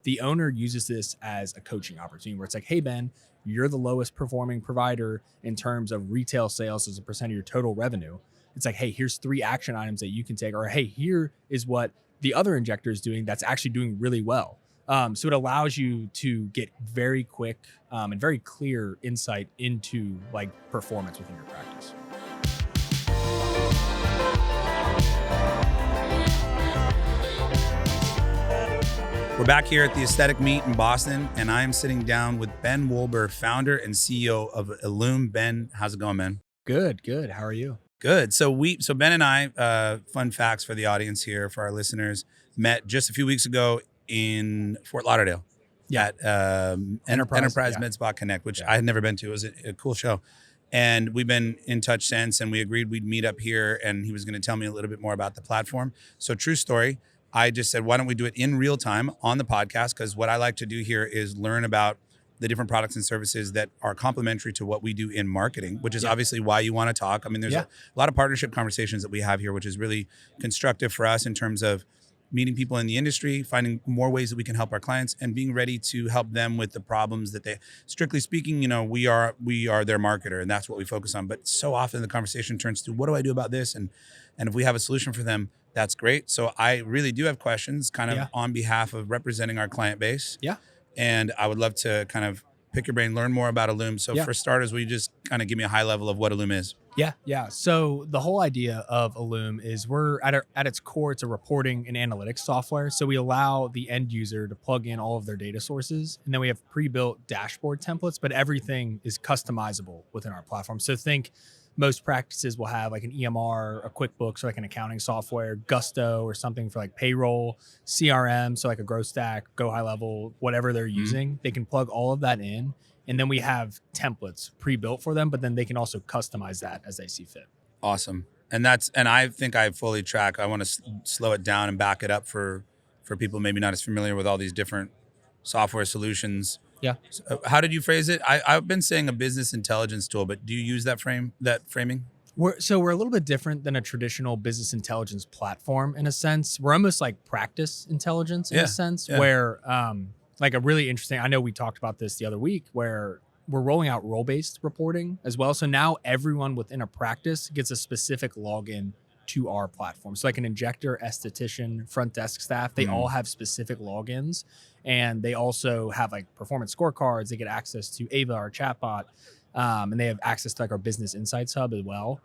the owner uses this as a coaching opportunity where it's like, hey, Ben, you're the lowest performing provider in terms of retail sales as a percent of your total revenue. It's like, hey, here's 3 action items that you can take, or hey, here is what the other injector is doing that's actually doing really well. So it allows you to get very quick and very clear insight into like performance within your practice. We're back here at the Aesthetic Meet in Boston, and I am sitting down with Ben Wolber, founder and CEO of Illume. Ben, how's it going, man? Good, good. How are you? Good. So Ben and I, fun facts for the audience here, for our listeners, met just a few weeks ago in Fort Lauderdale at Enterprise yeah. Med Spa Connect, which I had never been to. It was a cool show. And we've been in touch since, and we agreed we'd meet up here, and he was going to tell me a little bit more about the platform. So true story. I just said, why don't we do it in real time on the podcast? Because what I like to do here is learn about the different products and services that are complementary to what we do in marketing, which is obviously why you want to talk. I mean, there's a lot of partnership conversations that we have here, which is really constructive for us in terms of meeting people in the industry, finding more ways that we can help our clients, and being ready to help them with the problems that they, strictly speaking, we are their marketer, and that's what we focus on. But so often the conversation turns to, what do I do about this? And if we have a solution for them, that's great. So I really do have questions kind of on behalf of representing our client base. Yeah. And I would love to kind of pick your brain, learn more about Illume. So for starters, will you just kind of give me a high level of what Illume is? Yeah. So the whole idea of Illume is we're at its core, it's a reporting and analytics software. So we allow the end user to plug in all of their data sources, and then we have pre-built dashboard templates, but everything is customizable within our platform. So think most practices will have like an EMR, a QuickBooks, or like an accounting software, Gusto or something for like payroll, CRM, so like a growth stack, go high level, whatever they're using. They can plug all of that in. And then we have templates pre-built for them, but then they can also customize that as they see fit. Awesome. And I think I fully track. I want to slow it down and back it up for people maybe not as familiar with all these different software solutions. Yeah. So, how did you phrase it? I've been saying a business intelligence tool, but do you use that framing? We're a little bit different than a traditional business intelligence platform in a sense. We're almost like practice intelligence in a sense, where like a really interesting, I know we talked about this the other week, where we're rolling out role-based reporting as well. So now everyone within a practice gets a specific login to our platform. So like an injector, esthetician, front desk staff, they all have specific logins, and they also have like performance scorecards. They get access to Ava, our chatbot, and they have access to like our business insights hub as well.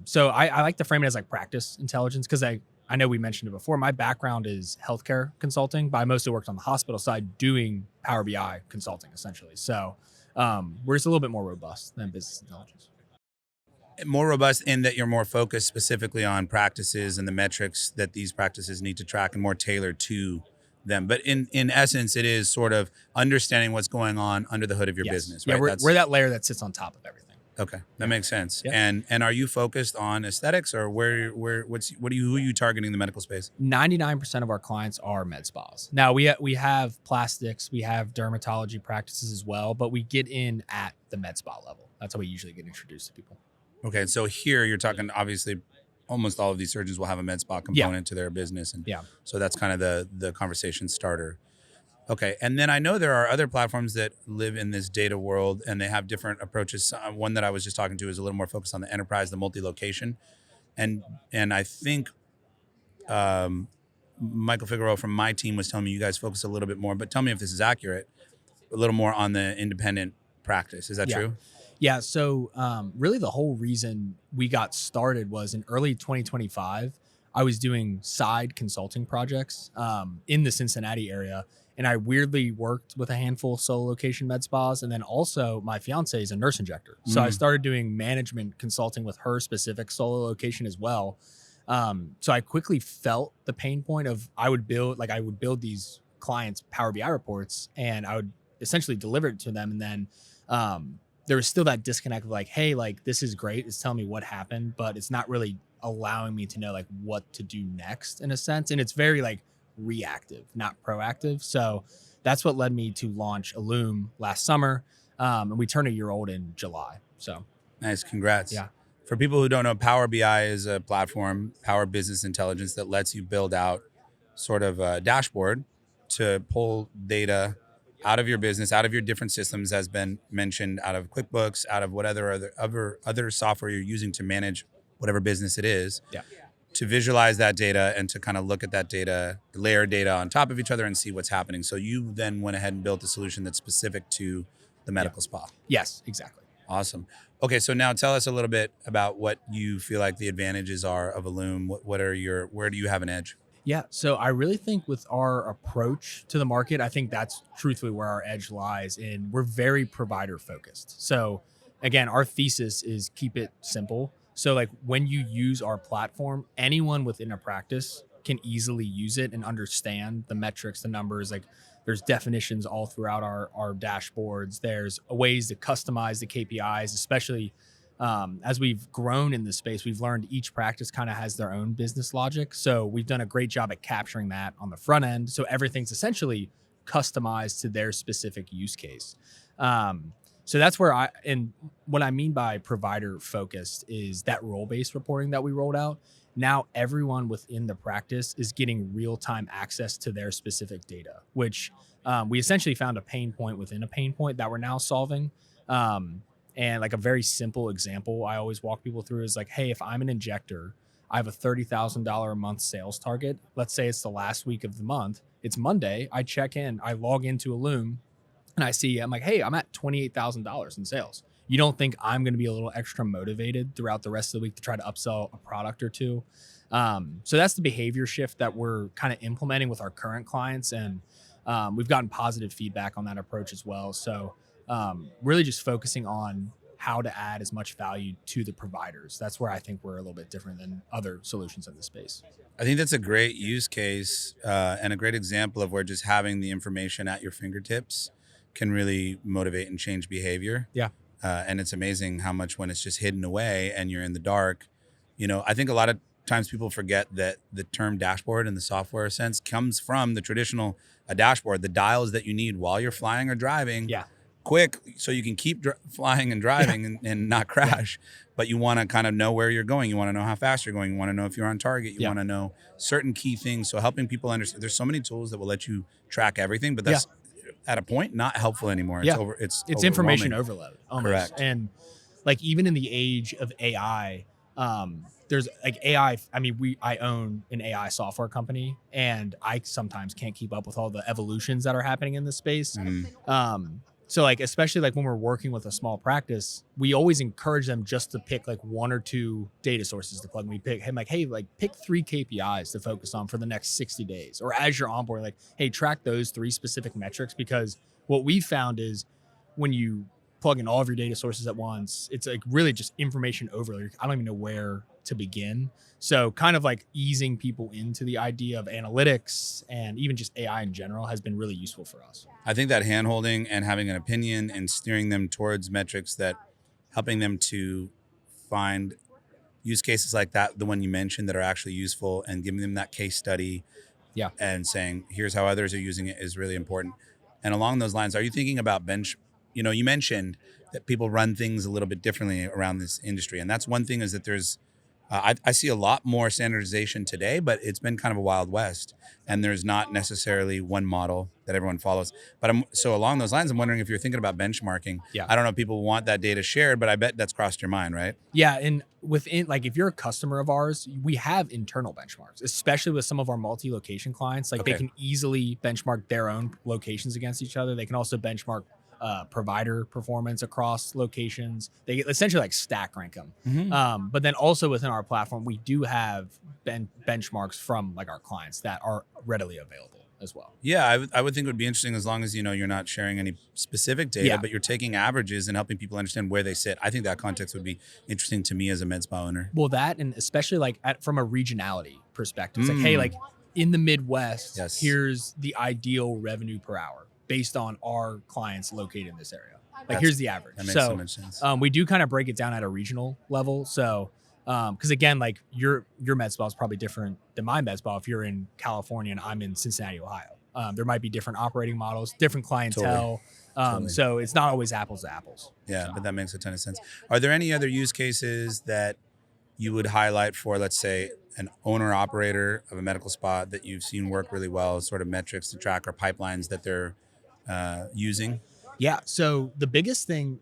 So I like to frame it as like practice intelligence, because I know we mentioned it before. My background is healthcare consulting, but I mostly worked on the hospital side doing Power BI consulting essentially. So we're just a little bit more robust than business intelligence. More robust in that you're more focused specifically on practices and the metrics that these practices need to track, and more tailored to them. But in essence, it is sort of understanding what's going on under the hood of your business, right? Yeah, we're that layer that sits on top of everything. Okay, that makes sense. Yeah. And are you focused on aesthetics, or who are you targeting in the medical space? 99% of our clients are med spas. Now we have plastics, we have dermatology practices as well, but we get in at the med spa level. That's how we usually get introduced to people. Okay, so here you're talking, obviously, almost all of these surgeons will have a med spa component to their business, and so that's kind of the conversation starter. Okay, and then I know there are other platforms that live in this data world, and they have different approaches. One that I was just talking to is a little more focused on the enterprise, the multi-location, and I think Michael Figueroa from my team was telling me you guys focus a little bit more, but tell me if this is accurate, a little more on the independent practice. Is that true? Yeah, so really the whole reason we got started was in early 2025, I was doing side consulting projects in the Cincinnati area. And I weirdly worked with a handful of solo location med spas. And then also my fiance is a nurse injector. So I started doing management consulting with her specific solo location as well. So I quickly felt the pain point of I would build these clients' Power BI reports, and I would essentially deliver it to them. And then there was still that disconnect of like, hey, like this is great. It's telling me what happened, but it's not really allowing me to know like what to do next in a sense. And it's very like reactive, not proactive. So that's what led me to launch Illume last summer. And we turned a year old in July. So nice. Congrats. Yeah. For people who don't know, Power BI is a platform, Power Business Intelligence, that lets you build out sort of a dashboard to pull data out of your business, out of your different systems, as been mentioned, out of QuickBooks, out of whatever other software you're using to manage whatever business it is, Yeah. to visualize that data and to kind of look at that data, layer data on top of each other and see what's happening. So you then went ahead and built a solution that's specific to the medical spa. Yes, exactly. Awesome. Okay, so now tell us a little bit about what you feel like the advantages are of Illume. Where do you have an edge? Yeah. So I really think with our approach to the market, I think that's truthfully where our edge lies in. We're very provider focused. So again, our thesis is keep it simple. So like when you use our platform, anyone within a practice can easily use it and understand the metrics, the numbers. Like there's definitions all throughout our dashboards. There's ways to customize the KPIs, especially as we've grown in this space, we've learned each practice kind of has their own business logic. So we've done a great job at capturing that on the front end. So everything's essentially customized to their specific use case. So that's where and what I mean by provider focused is that role-based reporting that we rolled out. Now everyone within the practice is getting real-time access to their specific data, which we essentially found a pain point within a pain point that we're now solving. And like a very simple example I always walk people through is like, hey, if I'm an injector, I have a $30,000 a month sales target. Let's say it's the last week of the month. It's Monday. I check in, I log into Illume and I'm like, hey, I'm at $28,000 in sales. You don't think I'm going to be a little extra motivated throughout the rest of the week to try to upsell a product or two? So that's the behavior shift that we're kind of implementing with our current clients. And we've gotten positive feedback on that approach as well. So really just focusing on how to add as much value to the providers. That's where I think we're a little bit different than other solutions in the space. I think that's a great use case and a great example of where just having the information at your fingertips can really motivate and change behavior. Yeah. And it's amazing how much when it's just hidden away and you're in the dark, I think a lot of times people forget that the term dashboard in the software sense comes from the traditional dashboard, the dials that you need while you're flying or driving. Yeah. Quick, so you can keep flying and driving and not crash, but you want to kind of know where you're going. You want to know how fast you're going. You want to know if you're on target. You want to know certain key things. So helping people understand, there's so many tools that will let you track everything, but that's at a point not helpful anymore. It's information overload almost. Correct. And like even in the age of AI, there's like AI. I mean, I own an AI software company, and I sometimes can't keep up with all the evolutions that are happening in this space. So like, especially like when we're working with a small practice, we always encourage them just to pick like one or two data sources to plug. And we pick him like, hey, like pick 3 KPIs to focus on for the next 60 days. Or as you're onboarding, like, hey, track those 3 specific metrics, because what we found is when you plug in all of your data sources at once, it's like really just information overload. I don't even know where to begin. So kind of like easing people into the idea of analytics and even just AI in general has been really useful for us. I think that handholding and having an opinion and steering them towards metrics that helping them to find use cases like that, the one you mentioned, that are actually useful, and giving them that case study and saying, here's how others are using it, is really important. And along those lines, are you thinking about you mentioned that people run things a little bit differently around this industry. And that's one thing, is that there's, I see a lot more standardization today, but it's been kind of a wild west, and there's not necessarily one model that everyone follows. But so along those lines, I'm wondering if you're thinking about benchmarking. Yeah. I don't know if people want that data shared, but I bet that's crossed your mind, right? Yeah. And within, like, if you're a customer of ours, we have internal benchmarks, especially with some of our multi-location clients. Like they can easily benchmark their own locations against each other. They can also benchmark provider performance across locations. They essentially like stack rank them. But then also within our platform, we do have benchmarks from like our clients that are readily available as well. Yeah, I would think it would be interesting, as long as you're not sharing any specific data, but you're taking averages and helping people understand where they sit. I think that context would be interesting to me as a med spa owner. Well, that, and especially like from a regionality perspective, it's like, hey, like in the Midwest, here's the ideal revenue per hour based on our clients located in this area. Like here's the average. That makes so much sense. We do kind of break it down at a regional level. So, because again, like your med spa is probably different than my med spa if you're in California and I'm in Cincinnati, Ohio. There might be different operating models, different clientele. Totally. So it's not always apples to apples. Yeah, but that makes a ton of sense. Are there any other use cases that you would highlight for, let's say, an owner operator of a medical spa that you've seen work really well, sort of metrics to track or pipelines that they're using? Yeah. So the biggest thing,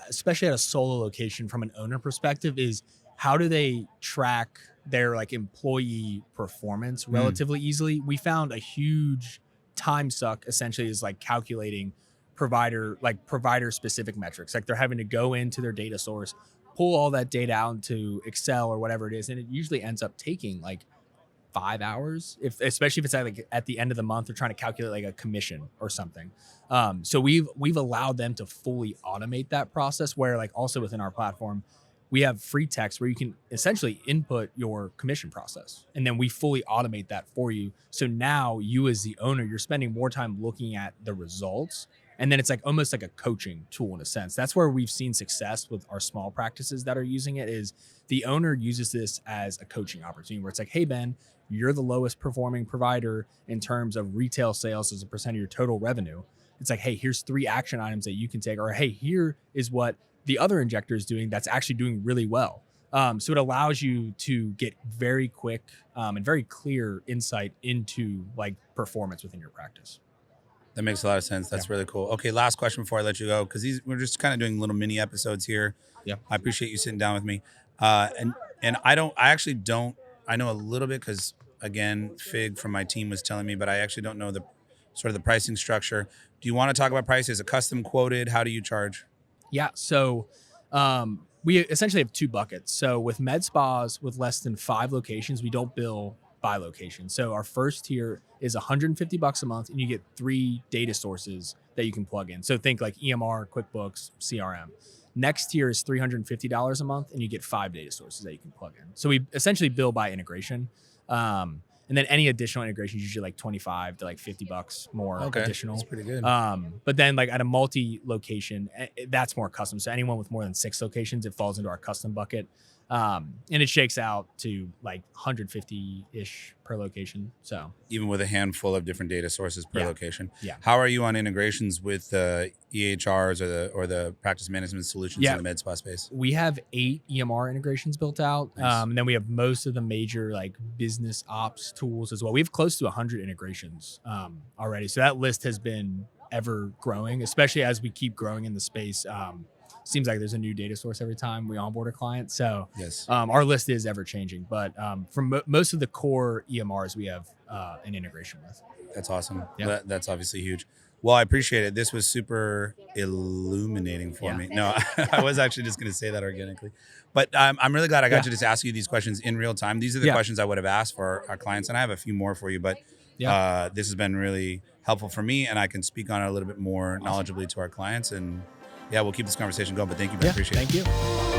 especially at a solo location from an owner perspective, is how do they track their like employee performance Mm. relatively easily? We found a huge time suck essentially is like calculating provider specific metrics. Like they're having to go into their data source, pull all that data out into Excel or whatever it is, and it usually ends up taking like 5 hours, if especially if it's at the end of the month, they're trying to calculate like a commission or something. So we've allowed them to fully automate that process. Where like also within our platform, we have free text where you can essentially input your commission process, and then we fully automate that for you. So now you as the owner, you're spending more time looking at the results. And then it's like almost like a coaching tool in a sense. That's where we've seen success with our small practices that are using it. Is the owner uses this as a coaching opportunity where it's like, hey, Ben, you're the lowest performing provider in terms of retail sales as a percent of your total revenue. It's like, hey, here's 3 action items that you can take, or hey, here is what the other injector is doing that's actually doing really well. So it allows you to get very quick and very clear insight into like performance within your practice. That makes a lot of sense. That's really cool. Okay, last question before I let you go, because we're just kind of doing little mini episodes here. Yeah. I appreciate you sitting down with me. And I actually don't. I know a little bit because again, Fig from my team was telling me, but I actually don't know the sort of the pricing structure. Do you want to talk about price? Is it custom quoted? How do you charge? Yeah. So we essentially have 2 buckets. So with med spas with less than 5 locations, we don't bill by location. So our first tier is $150 a month, and you get 3 data sources that you can plug in. So think like EMR, QuickBooks, CRM. Next tier is $350 a month, and you get 5 data sources that you can plug in. So we essentially bill by integration. And then any additional integrations usually like 25 to like $50 more additional. That's pretty good. But then like at a multi-location, that's more custom. So anyone with more than 6 locations, it falls into our custom bucket. And it shakes out to like 150-ish per location. So Even with a handful of different data sources per location. Yeah. How are you on integrations with the EHRs or the practice management solutions in the med spa space? We have 8 EMR integrations built out. Nice. And then we have most of the major like business ops tools as well. We have close to 100 integrations already. So that list has been ever growing, especially as we keep growing in the space. Seems like there's a new data source every time we onboard a client. So Yes. Our list is ever changing, but from most of the core EMRs, we have an integration with. That's awesome. Yeah. That's obviously huge. Well, I appreciate it. This was super illuminating for me. No, I was actually just going to say that organically, but I'm really glad I got to just ask you these questions in real time. These are the questions I would have asked for our clients, and I have a few more for you, but this has been really helpful for me, and I can speak on it a little bit more knowledgeably to our clients. And yeah, we'll keep this conversation going, but thank you. I appreciate it. Thank you.